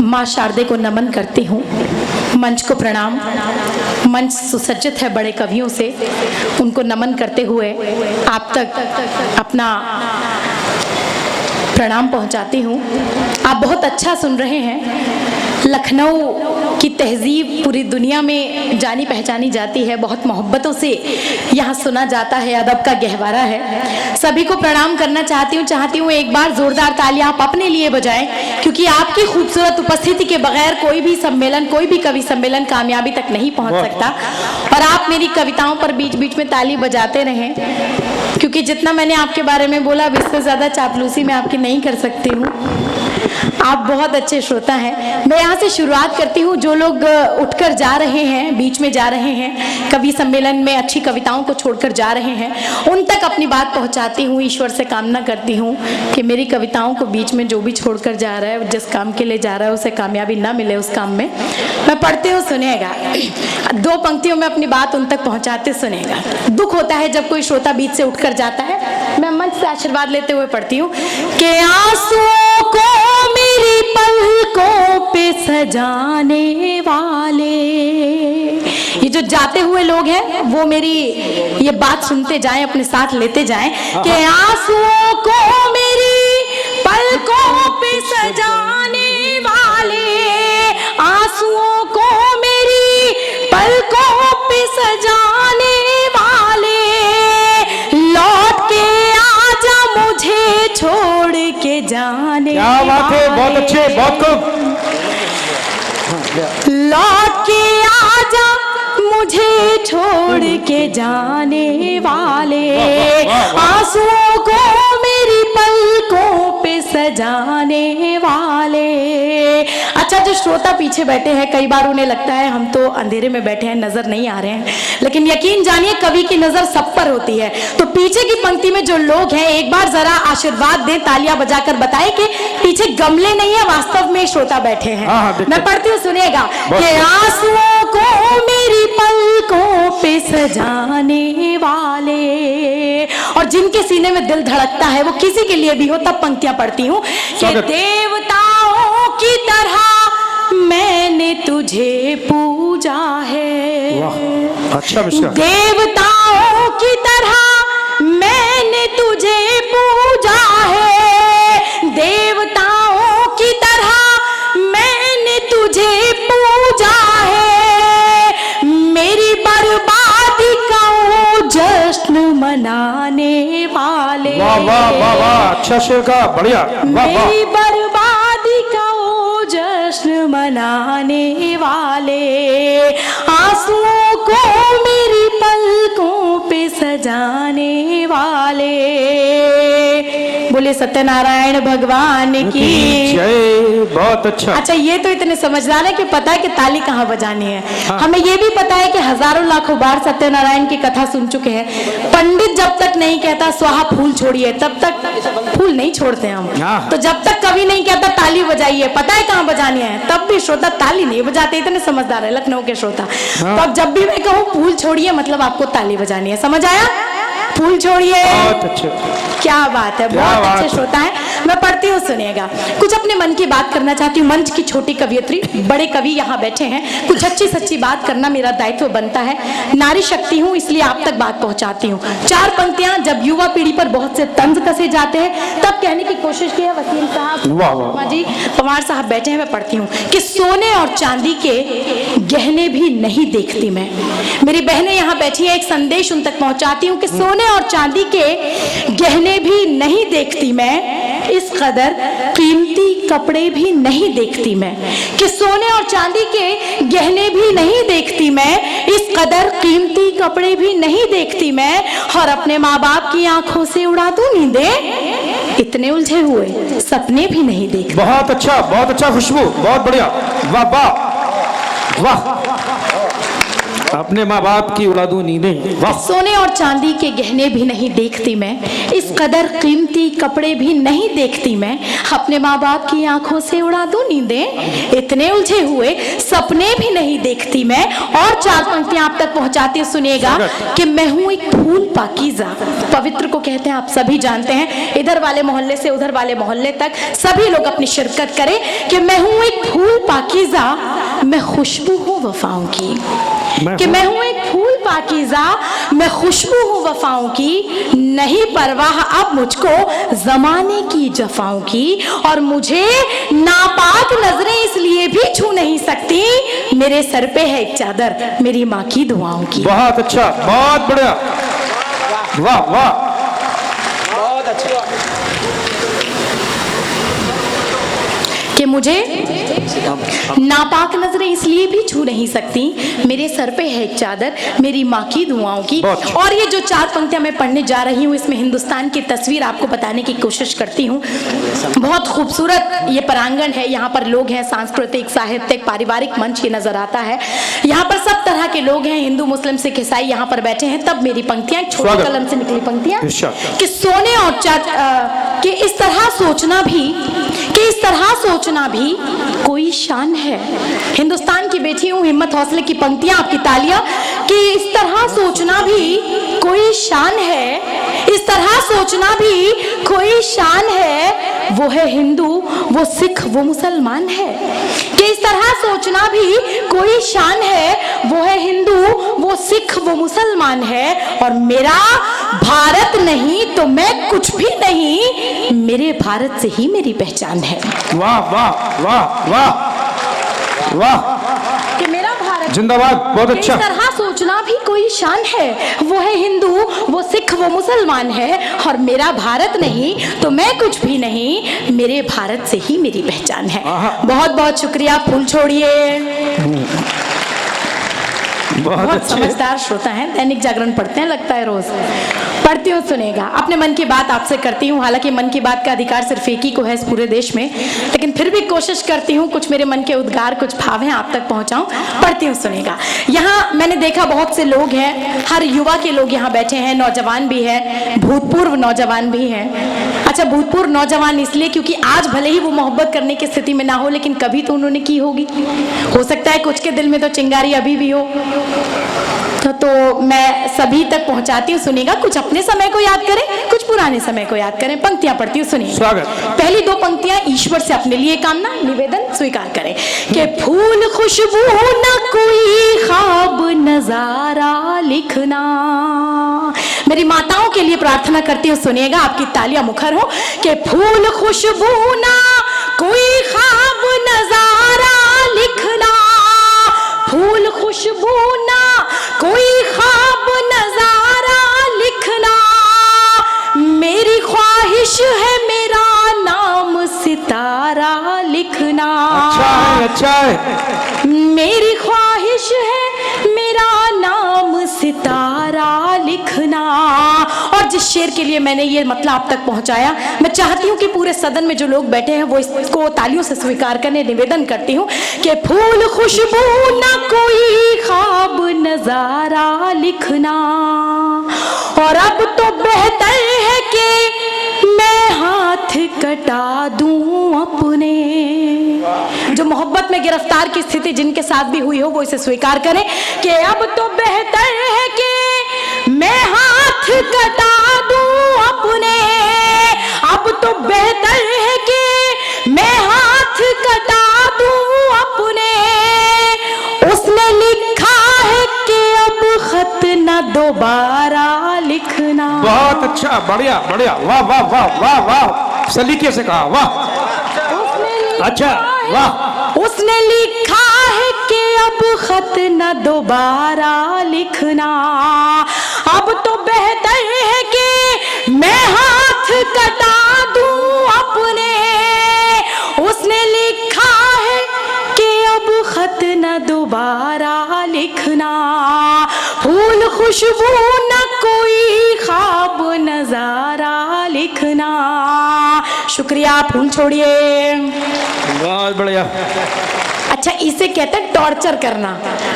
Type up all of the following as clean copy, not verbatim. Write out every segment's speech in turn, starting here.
माँ शारदे को नमन करती हूँ। मंच को प्रणाम। मंच सुसज्जित है बड़े कवियों से, उनको नमन करते हुए आप तक अपना प्रणाम पहुंचाती हूँ। आप बहुत अच्छा सुन रहे हैं। लखनऊ की तहजीब पूरी दुनिया में जानी पहचानी जाती है, बहुत मोहब्बतों से यहाँ सुना जाता है, अदब का गहवारा है। सभी को प्रणाम करना चाहती हूँ एक बार जोरदार तालियां आप अपने लिए बजाएं, क्योंकि आपकी खूबसूरत उपस्थिति के बगैर कोई भी सम्मेलन, कोई भी कवि सम्मेलन कामयाबी तक नहीं पहुँच सकता। और आप मेरी कविताओं पर बीच बीच में ताली बजाते रहें, क्योंकि जितना मैंने आपके बारे में बोला अब इससे ज़्यादा चापलूसी मैं आपकी नहीं कर सकती हूँ। आप बहुत अच्छे श्रोता हैं। मैं यहाँ से शुरुआत करती हूँ। जो लोग उठकर जा रहे हैं, बीच में जा रहे हैं, कवि सम्मेलन में अच्छी कविताओं को छोड़कर जा रहे हैं, उन तक अपनी बात पहुँचाती हूँ। ईश्वर से कामना करती हूँ कि मेरी कविताओं को बीच में जो भी छोड़कर जा रहा है, जिस काम के लिए जा रहा है, उसे कामयाबी ना मिले उस काम में। मैं पढ़ती हूँ, सुनेगा। 2 पंक्तियों में अपनी बात उन तक पहुँचाते सुनेगा। दुख होता है जब कोई श्रोता बीच से उठकर जाता है। मैं मंच से आशीर्वाद लेते हुए पढ़ती हूँ कि आंसुओं को मेरी पलकों पे सजाने वाले, ये जो जाते हुए लोग हैं वो मेरी ये बात सुनते जाएं, अपने साथ लेते जाएं कि आंसुओं को मेरी पलकों पे सजाने वाले, आंसुओं को मेरी पलकों पे सजाने वाले, लौट के आजा मुझे छोड़ के जाने। क्या बात है, बहुत अच्छे, बहुत खूब। लौट के आजा मुझे छोड़ के जाने वाले, आंसुओं को मेरी पलकों पे सजाने वाले। अच्छा, जो श्रोता पीछे बैठे हैं, कई बार उन्हें लगता है हम तो अंधेरे में बैठे हैं, नजर नहीं आ रहे हैं, लेकिन यकीन जानिए कवि की नजर सब पर होती है। तो पीछे की पंक्ति में जो लोग हैं, एक बार जरा आशीर्वाद दें, तालियां बजाकर बताएं कि पीछे गमले नहीं है, वास्तव में श्रोता बैठे हैं। मैं पढ़ती हूँ, सुनिएगा कि आंसुओं को मेरी पलकों पे सजाने वाले, और जिनके सीने में दिल धड़कता है वो किसी के लिए भी हो, तब पंक्तियां पढ़ती हूँ कि देवताओं की तरह मैंने तुझे पूजा है। अच्छा मिश्रा। देवताओं की तरह मैंने तुझे पूजा है, देवताओं की तरह मैंने तुझे पूजा है, मेरी बर्बादी का जश्न मनाने वाले। वाह वाह वाह वाह, अच्छा शेर का, बढ़िया। मेरी बर्बादी का जश्न मनाने वाले, आंसुओं को मेरी पलकों पे सजाने वाले। बोले सत्यनारायण भगवान की जय। बहुत अच्छा। अच्छा, ये तो इतने समझदार है कि पता है कि ताली कहाँ बजानी है। हाँ। हमें ये भी पता है कि हजारों लाखों बार सत्यनारायण की कथा सुन चुके हैं। पंडित जब तक नहीं कहता स्वाहा फूल छोड़िए, तब तक फूल नहीं छोड़ते हम। तो जब तक कवि नहीं कहता ताली बजाइए, पता है कहाँ बजानी है, तब भी श्रोता ताली नहीं बजाते। इतने समझदार है लखनऊ के श्रोता। तो अब जब भी मैं कहूँ फूल छोड़िए, मतलब आपको ताली बजानी है। समझ आया? फूल छोड़िए। बहुत अच्छे। क्या बात है, बहुत अच्छे श्रोता है। मैं पढ़ती हूँ, सुनिएगा। कुछ अपने मन की बात करना चाहती हूँ। मंच की छोटी कवियत्री, बड़े कवि यहाँ बैठे हैं, कुछ अच्छी सच्ची बात करना मेरा दायित्व बनता है। नारी शक्ति हूँ, इसलिए आप तक बात पहुँचाती हूँ। 4 पंक्तियाँ जब युवा पीढ़ी पर बहुत से तंज कसे जाते हैं, तब कहने की कोशिश की है। वकील साहब जी, पवार साहब बैठे हैं। मैं पढ़ती हूँ कि सोने और चांदी के गहने भी नहीं देखती मैं। मेरी बहनें यहाँ बैठी है, एक संदेश उन तक पहुँचाती हूँ कि सोने और चांदी के गहने भी नहीं देखती मैं, इस कदर कीमती कपड़े भी नहीं देखती मैं। कि सोने और चांदी के गहने भी नहीं देखती मैं, इस कदर कीमती कपड़े भी नहीं देखती मैं, और अपने माँ बाप की आंखों से उड़ा दूं नींदें, इतने उलझे हुए सपने भी नहीं देखती। बहुत अच्छा खुशबू, बहुत बढ़िया। वाह वाह वाह। अपने माँ बाप की उड़ा दूं नींदें। वाह। सोने और चांदी के गहने भी नहीं देखती मैं, इस कदर कीमती कपड़े भी नहीं देखती मैं, अपने माँ बाप की आंखों से उड़ा दूं नींदें, इतने उलझे हुए सपने भी नहीं देखती मैं। और 4 पंक्तियां आप तक पहुंचाती, सुनिएगा कि मैं हूं एक फूल पाकीज़ा। पवित्र को कहते हैं, आप सभी जानते हैं। इधर वाले मोहल्ले से उधर वाले मोहल्ले तक सभी लोग अपनी शिरकत करें कि मैं हूं एक फूल पाकीज़ा मैं खुशबू हूँ वफाओं की, कि मैं हूँ एक फूल पाकीज़ा मैं खुशबू हूँ वफाओं की, नहीं परवाह अब मुझको ज़माने की जफाओं की, और मुझे नापाक नजरें इसलिए भी छू नहीं सकती, मेरे सर पे है एक चादर मेरी माँ की दुआओं की। बहुत अच्छा, बहुत बढ़िया, वाह वाह, बहुत अच्छा। कि मुझे नापाक नजरें इसलिए भी छू नहीं सकती, मेरे सर पे है एक चादर मेरी माँ की दुआओं की। और ये जो 4 पंक्तियां मैं पढ़ने जा रही हूँ, इसमें हिंदुस्तान की तस्वीर आपको बताने की कोशिश करती हूँ। बहुत खूबसूरत ये प्रांगण है, यहाँ पर लोग हैं, सांस्कृतिक, साहित्यिक, पारिवारिक मंच ये नजर आता है। यहाँ पर सब तरह के लोग हैं, हिंदू, मुस्लिम, सिख, ईसाई यहाँ पर बैठे हैं। तब मेरी पंक्तियां, छोटे कलम से निकली पंक्तियां, कि सोने और कि इस तरह सोचना भी, कि इस तरह सोचना भी कोई शान है। हिंदुस्तान की बेटी हूँ, हिम्मत हौसले की पंक्तियां, आपकी तालियां। कि इस तरह सोचना भी कोई शान है, इस तरह सोचना भी कोई शान है, वो है हिंदू, वो सिख, वो मुसलमान है। कि इस तरह सोचना भी कोई शान है, वो है हिंदू, वो सिख, वो मुसलमान है, और मेरा भारत नहीं तो मैं कुछ भी नहीं, मेरे भारत से ही मेरी पहचान है। वाह वाह वाह वाह वाह, कि मेरा भारत जिंदाबाद, बहुत अच्छा। इस तरह सोचना भी कोई शान है, वो है हिंदू, वो सिख, वो मुसलमान है, और मेरा भारत नहीं तो मैं कुछ भी नहीं, मेरे भारत से ही मेरी पहचान है। बहुत बहुत शुक्रिया। फूल छोड़िए। बहुत समझदार श्रोता हैं, दैनिक जागरण पढ़ते हैं लगता है रोज। पढ़ती हूँ, सुनेगा। अपने मन की बात आपसे करती हूँ, हालांकि मन की बात का अधिकार सिर्फ एक ही को है इस पूरे देश में, लेकिन फिर भी कोशिश करती हूँ कुछ मेरे मन के उद्गार, कुछ भाव हैं आप तक पहुँचाऊँ। पढ़ती हूँ, सुनेगा। यहाँ मैंने देखा बहुत से लोग हैं, हर युवा के लोग यहाँ बैठे हैं, नौजवान भी है, भूतपूर्व नौजवान भी हैं। अच्छा, भूतपूर्व नौजवान इसलिए क्योंकि आज भले ही वो मोहब्बत करने की स्थिति में ना हो, लेकिन कभी तो उन्होंने की होगी। हो सकता है कुछ के दिल में तो चिंगारी अभी भी हो, तो मैं सभी तक पहुंचाती हूँ, सुनिएगा। कुछ अपने समय को याद करें, कुछ पुराने समय को याद करें। पंक्तियां पढ़ती हूँ, सुनिए। पहली 2 पंक्तियां ईश्वर से अपने लिए कामना निवेदन स्वीकार करें कि फूल खुशबू न कोई ख्वाब नजारा लिखना। मेरी माताओं के लिए प्रार्थना करती हूँ, सुनिएगा, आपकी तालियां मुखर हो। कि फूल खुशबू ना कोई ख्वाब नजारा लिखना, फूल खुशबू ना कोई ख्वाब नजारा लिखना, मेरी ख्वाहिश है मेरा नाम सितारा लिखना। अच्छा है। मेरी ख्वाहिश है मेरा नाम सितारा लिखना। और जिस शेर के लिए मैंने ये मतलब आप तक पहुंचाया, मैं चाहती हूँ कि पूरे सदन में जो लोग बैठे हैं वो इसको तालियों से स्वीकार करने निवेदन करती हूँ कि फूल खुशबू ना कोई ख्वाब नजारा लिखना, और अब तो बेहतर है कि मैं हाथ कटा दूं अपने। जो मोहब्बत में गिरफ्तार की स्थिति जिनके साथ भी हुई हो वो इसे स्वीकार करें कि अब तो बेहतर है कि मैं हाथ कटा दूं अपने, अब तो बेहतर है कि मैं हाथ कटा दूं अपने। उसने लिखा है कि अब खत न दोबारा लिखना। बहुत अच्छा, बढ़िया बढ़िया, वाह वाह वाह वाह वाह, सलीके से कहा, वाह। अच्छा, वाह। उसने लिखा है कि अब खत न दोबारा लिखना, अब तो बेहतर है कि मैं हाथ कटा दूं अपने। उसने लिखा है कि अब खत न दोबारा लिखना, फूल खुशबू न कोई ख्वाब नजारा लिखना। शुक्रिया। फूल छोड़िए। बहुत बढ़िया। अच्छा, इसे कहते हैं टॉर्चर करना।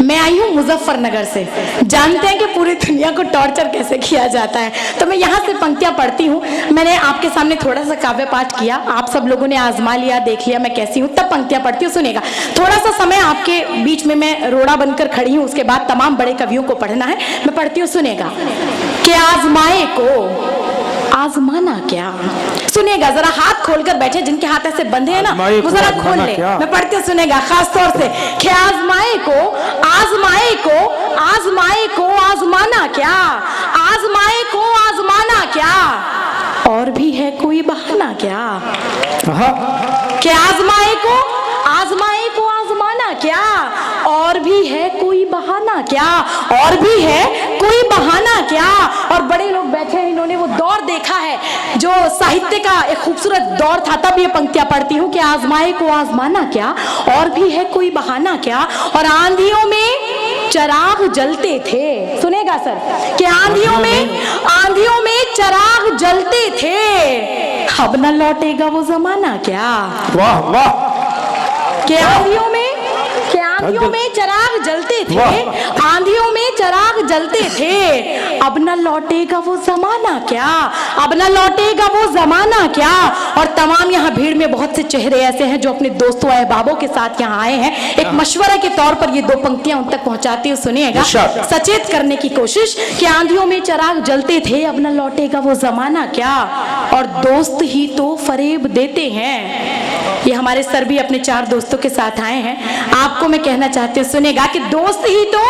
मैं आई हूँ मुजफ्फरनगर से, जानते हैं कि पूरी दुनिया को टॉर्चर कैसे किया जाता है, तो मैं यहाँ से पंक्तियाँ पढ़ती हूँ। मैंने आपके सामने थोड़ा सा काव्य पाठ किया, आप सब लोगों ने आजमा लिया, देख लिया मैं कैसी हूँ, तब पंक्तियाँ पढ़ती हूँ, सुनेगा। थोड़ा सा समय आपके बीच में मैं रोड़ा बनकर खड़ी हूँ, उसके बाद तमाम बड़े कवियों को पढ़ना है, मैं पढ़ती हूँ, सुनेगा। कि आजमाए को आजमाना क्या। सुनेगा जरा, हाथ खोलकर बैठे जिनके हाथ ऐसे बंधे हैं ना, आजमाए वो को जरा खोल आजमाना ले। क्या? मैं पढ़ती हूँ, सुनेगा खास तौर से कि आजमाए को आजमाए को आजमाए को आजमाना क्या, आजमाए को आजमाना क्या, और भी है कोई बहाना क्या। कि आजमाए को आजमाना क्या, और भी है कोई बहाना क्या, और भी है कोई बहाना क्या। और बड़े लोग बैठे हैं, इन्होंने वो दौर देखा है जो साहित्य का एक खूबसूरत दौर था, तब ये पंक्तियां पढ़ती हूँ कि आजमाए को आजमाना क्या, और भी है कोई बहाना क्या। और आंधियों में चराग जलते थे, सुनेगा सर, कि आंधियों में चराग जलते थे, अब न लौटेगा वो जमाना क्या। वाह वाह। कि आंधियों में चराग जलते थे, आंधियों में चराग जलते थे, अब न लौटेगा वो जमाना क्या, अब न लौटेगा वो जमाना क्या। और तमाम यहाँ भीड़ में बहुत से चेहरे ऐसे हैं जो अपने दोस्तों अहबाबों के साथ यहाँ आए हैं, एक मशवरा के तौर पर ये दो पंक्तियां उन तक पहुंचाती हूँ, सुनिएगा, सचेत करने की कोशिश। कि आंधियों में चराग जलते थे, अब न लौटेगा वो जमाना क्या, और दोस्त ही तो फरेब देते हैं। ये हमारे सर भी अपने 4 दोस्तों के साथ आए हैं, आपको मैं कहना चाहती हूँ, सुनेगा, कि दोस्त ही तो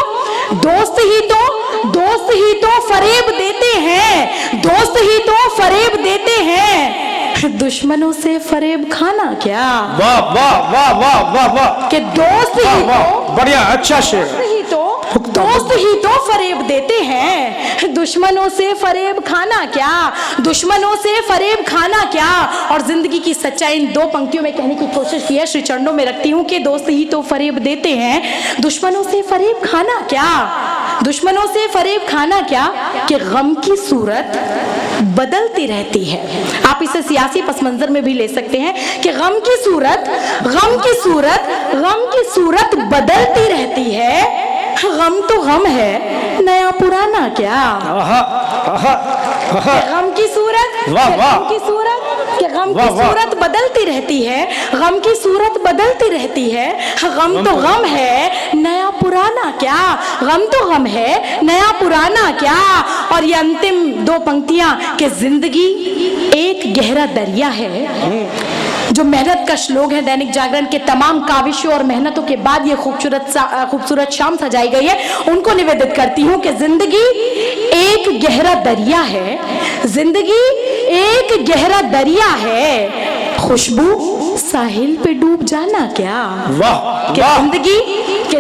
फरेब देते हैं, दोस्त ही तो फरेब देते हैं, दुश्मनों से फरेब खाना क्या। वाह वाह वाह वाह वाह वाह। कि दोस्त ही तो, बढ़िया, अच्छा शेर। दोस्त ही तो फरेब देते हैं, दुश्मनों से फरेब खाना क्या, दुश्मनों से फरेब खाना क्या। और जिंदगी की सच्चाई इन 2 पंक्तियों में कहने की कोशिश की है, श्री चरणों में रखती हूँ कि दोस्त ही तो फरेब देते हैं, दुश्मनों से फरेब खाना क्या, दुश्मनों से फरेब खाना क्या। कि गम की सूरत बदलती रहती है, आप इसे सियासी पस मंजर में भी ले सकते हैं, कि गम की सूरत बदलती रहती है, गम तो गम है, नया पुराना क्या। गम की सूरत बदलती रहती है, गम की सूरत बदलती रहती है, गम तो गम है, नया पुराना क्या, गम तो गम है, नया पुराना क्या। और ये अंतिम 2 पंक्तियां कि जिंदगी एक गहरा दरिया है। जो मेहनत कश लोग हैं, दैनिक जागरण के तमाम काविशों और मेहनतों के बाद ये खूबसूरत शाम सजाई गई है, उनको निवेदित करती हूँ कि जिंदगी एक गहरा दरिया है, जिंदगी एक गहरा दरिया है, खुशबू साहिल पे डूब जाना क्या। वाह। कि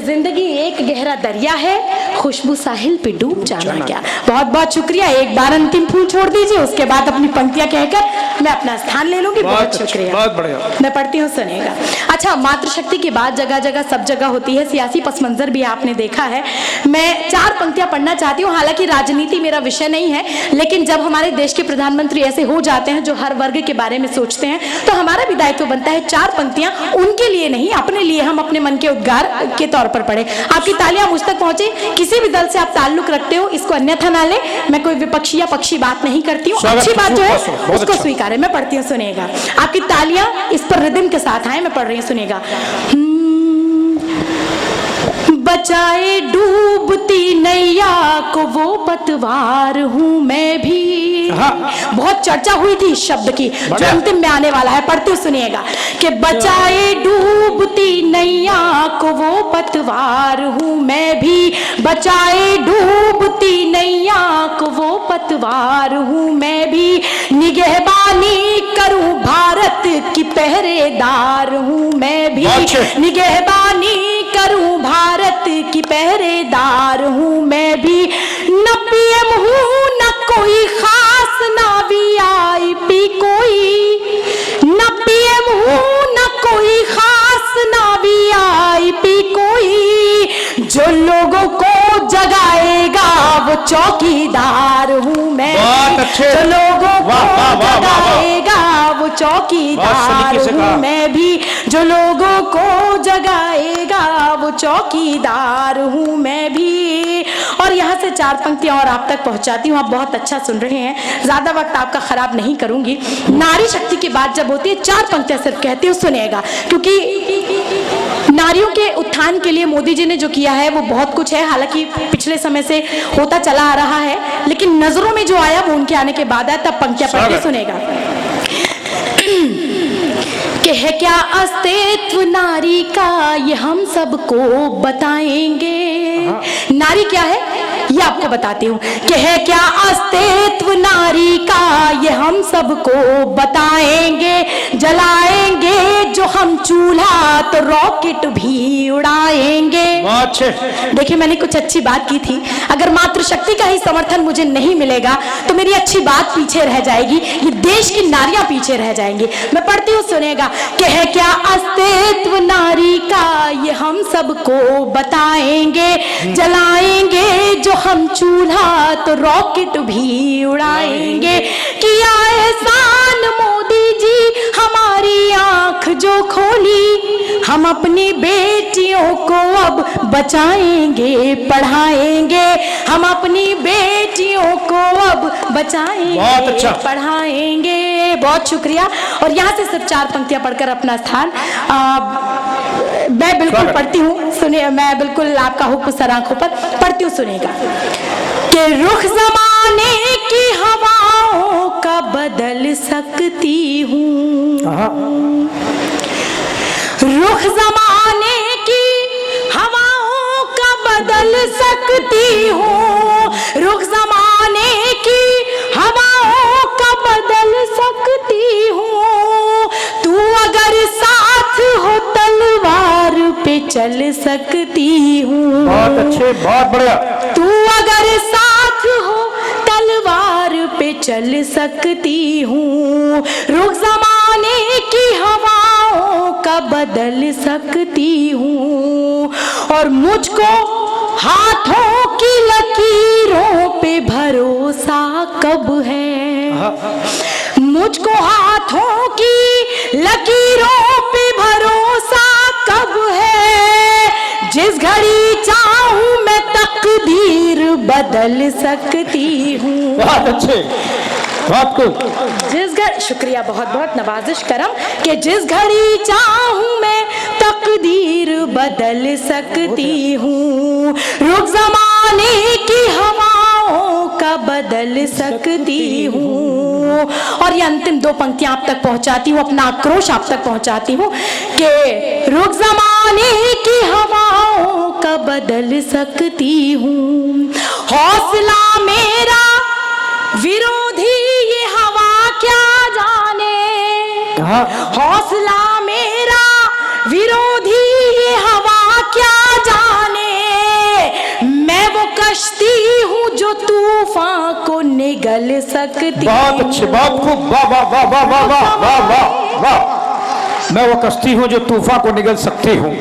जिंदगी एक गहरा दरिया है, खुशबू साहिल पे डूब जाना क्या। बहुत बहुत शुक्रिया। एक बार अंतिम फूल छोड़ दीजिए, उसके बाद अपनी पंक्तियां कहकर मैं अपना स्थान ले लूंगी। बहुत शुक्रिया। बहुत बढ़िया। मैं पढ़ती हूँ, सुनेगा। अच्छा, मातृशक्ति की बात जगह जगह सब जगह होती है, सियासी पस मंजर भी आपने देखा है। मैं 4 पंक्तियां पढ़ना चाहती हूँ, हालांकि राजनीति मेरा विषय नहीं है, लेकिन जब हमारे देश के प्रधानमंत्री ऐसे हो जाते हैं जो हर वर्ग के बारे में सोचते हैं, तो हमारा भी दायित्व बनता है 4 पंक्तियां उनके लिए नहीं, अपने लिए हम अपने मन के उद्गार के तौर पर पढ़े। आपकी तालियां मुझ तक पहुंचे, किसी भी दल से आप ताल्लुक रखते हो, इसको अन्यथा ना ले, मैं कोई विपक्षी या पक्षी बात नहीं करती हूँ, अच्छी बात जो है उसको स्वीकार है। मैं पढ़ती हूँ, सुनिएगा, आपकी तालियां इस पर रिदम के साथ आए, मैं पढ़ रही हूँ, सुनिएगा। बचाए डूबती नैया को वो पतवार हूँ मैं भी। बहुत चर्चा हुई थी इस शब्द की जो अंतिम में आने वाला है, पढ़ते हुए सुनिएगा कि बचाए डूबती नैया को वो पतवार हूँ मैं भी, बचाए डूबती नैया को वो पतवार हूँ मैं भी, निगहबानी करूँ भारत की पहरेदार हूँ मैं भी, निगहबानी करूँ भारत की पहरेदार हूँ मैं भी, न पीएम हूँ न कोई खास, ना वीआईपी कोई, न पीएम हूँ न कोई खास, ना वीआईपी कोई, जो लोगों को जगाएगा वो चौकीदार हूँ मैं, जो लोगों को जगाएगा वो चौकीदार हूँ मैं भी, जो लोगों को जगाएगा वो चौकीदार हूँ मैं भी। और यहाँ से 4 पंक्तियां और आप तक पहुँचाती हूँ, आप बहुत अच्छा सुन रहे हैं, ज़्यादा वक्त आपका खराब नहीं करूँगी। नारी शक्ति की बात जब होती है 4 पंक्तियां सिर्फ कहती हूँ, सुनिएगा, क्योंकि नारियों के उत्थान के लिए मोदी जी ने जो किया है वो बहुत कुछ है, हालांकि पिछले समय से होता चला आ रहा है, लेकिन नजरों में जो आया वो उनके आने के बाद आया। तब पंक्तियां पढ़ के सुनेगा कि है क्या अस्तित्व नारी का ये हम सबको बताएंगे। नारी क्या है ये आपको बताती हूँ कि है क्या अस्तित्व नारी का ये हम सबको बताएंगे। जलाएंगे जो हम चूल्हा तो रॉकेट भी उड़ाएंगे। देखिए मैंने कुछ अच्छी बात की थी, अगर मातृशक्ति का ही समर्थन मुझे नहीं मिलेगा तो मेरी अच्छी बात पीछे रह जाएगी, ये देश की नारियां पीछे रह जाएंगी। मैं पढ़ती हूँ सुनेगा कि है क्या अस्तित्व नारी का ये हम सबको बताएंगे। जलाएंगे जो हम चूल्हा तो रॉकेट भी उड़ाएंगे। किया एहसान मोदी जी हमारी आंख जो खोली, हम अपनी बेटियों को अब बचाएंगे पढ़ाएंगे। हम अपनी बेटियों को अब बचाएंगे पढ़ाएंगे। बहुत शुक्रिया। और यहाँ से सिर्फ 4 पंक्तियां पढ़कर अपना स्थान मैं बिल्कुल पढ़ती हूँ, सुनिए, मैं बिल्कुल आपका हुक्म सर आंखों पर पढ़ती हूँ, सुनेगा कि रुख जमाने की हवाओं का बदल सकती हूँ। रुख जमाने की हवाओं का बदल सकती हूँ। रुख जमाने की हवाओं का बदल सकती हूँ। तू अगर साथ हो तलवार पे चल सकती हूँ। बहुत अच्छे, बहुत बढ़िया। तू अगर साथ हो तलवार पे चल सकती हूँ। रुख जमाने की हवाओं का बदल सकती हूँ। और मुझको हाथों की लकीरों पे भरोसा कब है। मुझको हाथों की लकीरों पे भरोसा कब है। जिस घड़ी चाहूं मैं तकदीर बदल सकती हूँ। बहुत अच्छे, बहुत कुछ। जिस घड़ी, शुक्रिया, बहुत बहुत नवाजिश करम कि जिस घड़ी चाहूं मैं तकदीर बदल सकती हूँ। रुख जमाने की हवाओं का बदल सकती हूँ। और ये अंतिम 2 पंक्तियां आप तक पहुंचाती हूँ, अपना आक्रोश आप तक पहुंचाती हूँ कि रुख जमाने की हवाओं का बदल सकती हूँ। हौसला मेरा विरोधी ये हवा क्या जाने। हौसला मेरा विरोधी ये हवा क्या जाने। मैं वो कश्ती हूँ जो तूफान को निगल सकती। बहुत अच्छे, बहुत खूब, वाह वाह वाह वाह वाह वाह वाह वाह। मैं वो कश्ती हूँ जो तूफान को निगल सकती हूँ।